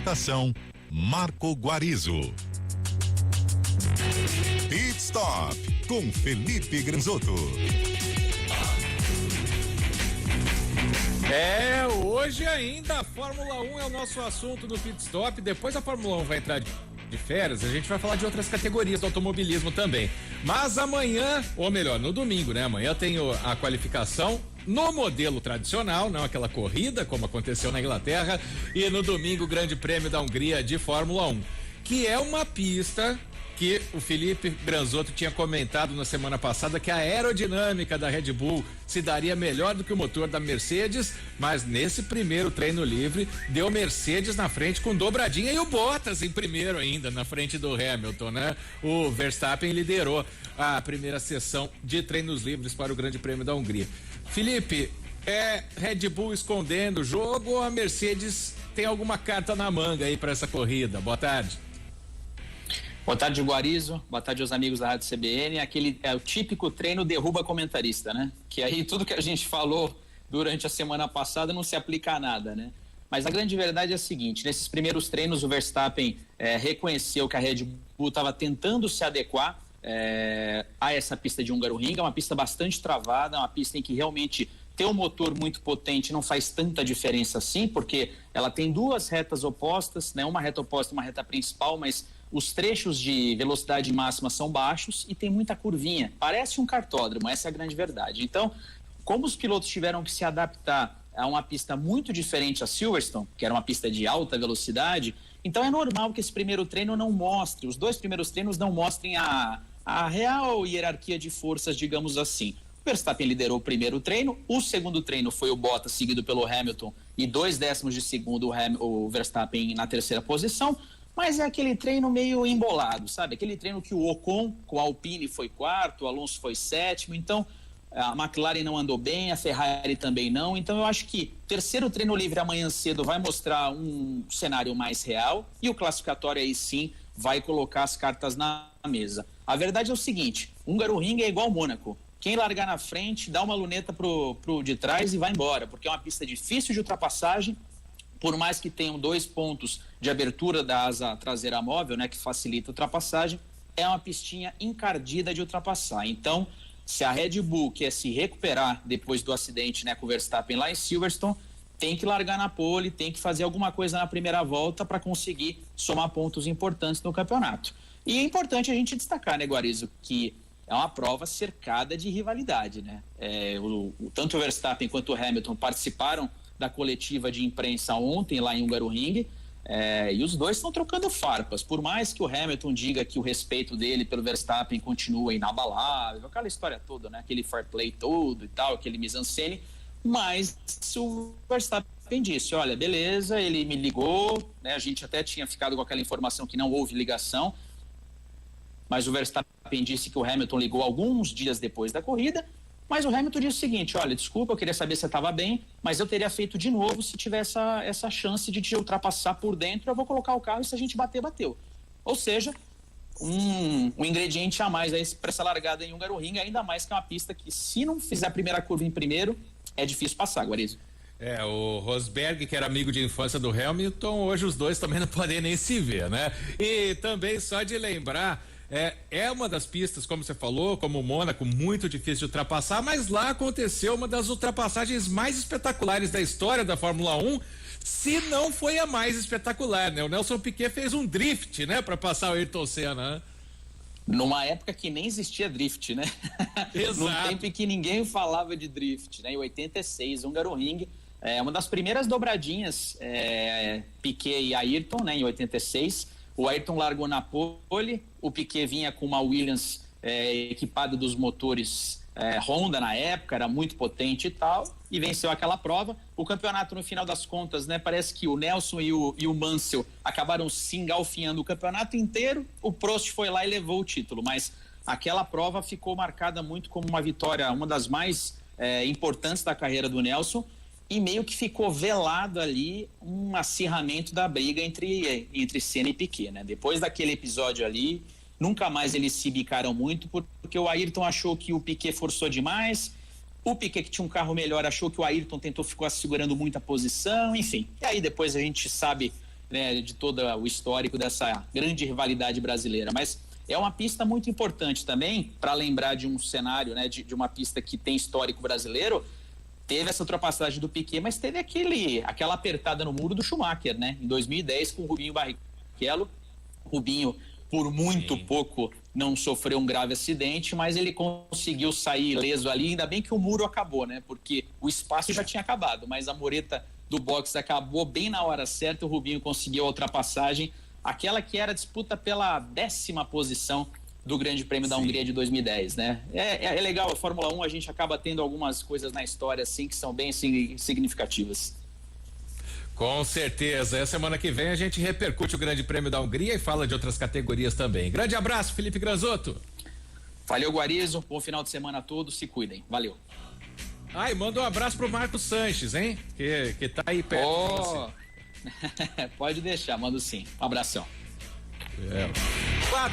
Apresentação: Marco Guarizo. Pit Stop com Felipe Granzotto. Hoje ainda a Fórmula 1 é o nosso assunto no Pit Stop. Depois a Fórmula 1 vai entrar de férias, a gente vai falar de outras categorias do automobilismo também. Mas amanhã, ou melhor, no domingo, né? Amanhã tem a qualificação no modelo tradicional, não aquela corrida como aconteceu na Inglaterra, e no domingo o Grande Prêmio da Hungria de Fórmula 1, que é uma pista que o Felipe Granzotto tinha comentado na semana passada que a aerodinâmica da Red Bull se daria melhor do que o motor da Mercedes, mas nesse primeiro treino livre deu Mercedes na frente com dobradinha e o Bottas em primeiro ainda, na frente do Hamilton, né? O Verstappen liderou a primeira sessão de treinos livres para o Grande Prêmio da Hungria. Felipe, é Red Bull escondendo o jogo ou a Mercedes tem alguma carta na manga aí para essa corrida? Boa tarde. Boa tarde, Guarizo. Boa tarde aos amigos da Rádio CBN. É o típico treino derruba comentarista, né? Que aí tudo que a gente falou durante a semana passada não se aplica a nada, né? Mas a grande verdade é a seguinte: nesses primeiros treinos o Verstappen reconheceu que a Red Bull estava tentando se adequar a essa pista de Hungaroring. É uma pista bastante travada, é uma pista em que realmente ter um motor muito potente não faz tanta diferença assim, porque ela tem duas retas opostas, né? Uma reta oposta e uma reta principal, mas os trechos de velocidade máxima são baixos e tem muita curvinha. Parece um cartódromo, essa é a grande verdade. Então, como os pilotos tiveram que se adaptar a uma pista muito diferente a Silverstone, que era uma pista de alta velocidade, então é normal que esse primeiro treino não mostre, os dois primeiros treinos não mostrem a real hierarquia de forças, digamos assim. O Verstappen liderou o primeiro treino, o segundo treino foi o Bottas, seguido pelo Hamilton, e 2 décimos de segundo o Verstappen na terceira posição. Mas é aquele treino meio embolado, sabe? Aquele treino que o Ocon com a Alpine foi quarto, o Alonso foi sétimo, então a McLaren não andou bem, a Ferrari também não. Então eu acho que o terceiro treino livre amanhã cedo vai mostrar um cenário mais real e o classificatório aí sim vai colocar as cartas na mesa. A verdade é o seguinte: Hungaroring é igual Mônaco. Quem largar na frente dá uma luneta pro de trás e vai embora, porque é uma pista difícil de ultrapassagem. Por mais que tenham 2 pontos de abertura da asa traseira móvel, né, que facilita a ultrapassagem, é uma pistinha encardida de ultrapassar. Então, se a Red Bull quer se recuperar depois do acidente, né, com o Verstappen lá em Silverstone, tem que largar na pole, tem que fazer alguma coisa na primeira volta para conseguir somar pontos importantes no campeonato. E é importante a gente destacar, né, Guarizo, que é uma prova cercada de rivalidade, né? Tanto o Verstappen quanto o Hamilton participaram da coletiva de imprensa ontem lá em Hungaroring, e os dois estão trocando farpas. Por mais que o Hamilton diga que o respeito dele pelo Verstappen continua inabalável, aquela história toda, né? Aquele fair play todo e tal, aquele mise-en-scène, mas o Verstappen disse: olha, beleza, ele me ligou, né? A gente até tinha ficado com aquela informação que não houve ligação, mas o Verstappen disse que o Hamilton ligou alguns dias depois da corrida. Mas o Hamilton disse o seguinte: olha, desculpa, eu queria saber se você estava bem, mas eu teria feito de novo se tiver essa chance de te ultrapassar por dentro, eu vou colocar o carro e se a gente bater, bateu. Ou seja, um ingrediente a mais para essa largada em Hungaroring, ainda mais que é uma pista que, se não fizer a primeira curva em primeiro, é difícil passar, Guarizo. O Rosberg, que era amigo de infância do Hamilton, hoje os dois também não podem nem se ver, né? E também só de lembrar, é uma das pistas, como você falou, como o Mônaco, muito difícil de ultrapassar, mas lá aconteceu uma das ultrapassagens mais espetaculares da história da Fórmula 1, se não foi a mais espetacular, né? O Nelson Piquet fez um drift, né, para passar o Ayrton Senna, né? Numa época que nem existia drift, né? Exato. Num tempo em que ninguém falava de drift, né? Em 86, Hungaroring, uma das primeiras dobradinhas, Piquet e Ayrton, né, em 86. O Ayrton largou na pole, o Piquet vinha com uma Williams equipada dos motores Honda na época, era muito potente e tal, e venceu aquela prova. O campeonato, no final das contas, né, parece que o Nelson e o Mansell acabaram se engalfinhando o campeonato inteiro. O Prost foi lá e levou o título, mas aquela prova ficou marcada muito como uma vitória, uma das mais importantes da carreira do Nelson. E meio que ficou velado ali um acirramento da briga entre Senna e Piquet, né? Depois daquele episódio ali, nunca mais eles se bicaram muito, porque o Ayrton achou que o Piquet forçou demais, o Piquet, que tinha um carro melhor, achou que o Ayrton ficou segurando muito a posição, enfim. E aí depois a gente sabe né, de todo o histórico dessa grande rivalidade brasileira. Mas é uma pista muito importante também, para lembrar de um cenário, né, de uma pista que tem histórico brasileiro. Teve essa ultrapassagem do Piquet, mas teve aquela apertada no muro do Schumacher, né? Em 2010, com o Rubinho Barrichello. Rubinho, por muito pouco, não sofreu um grave acidente, mas ele conseguiu sair ileso ali. Ainda bem que o muro acabou, né? Porque o espaço já tinha acabado, mas a mureta do box acabou bem na hora certa. O Rubinho conseguiu a ultrapassagem, aquela que era disputa pela 10ª posição do Grande Prêmio da Hungria de 2010, né? É legal, a Fórmula 1, a gente acaba tendo algumas coisas na história, assim, que são bem significativas. Com certeza. Essa semana que vem a gente repercute o Grande Prêmio da Hungria e fala de outras categorias também. Grande abraço, Felipe Granzotto. Valeu, Guarizo. Bom final de semana a todos. Se cuidem. Valeu. E manda um abraço pro Marcos Sanches, hein? Que tá aí perto de você. Pode deixar, mando sim. Um abração. É.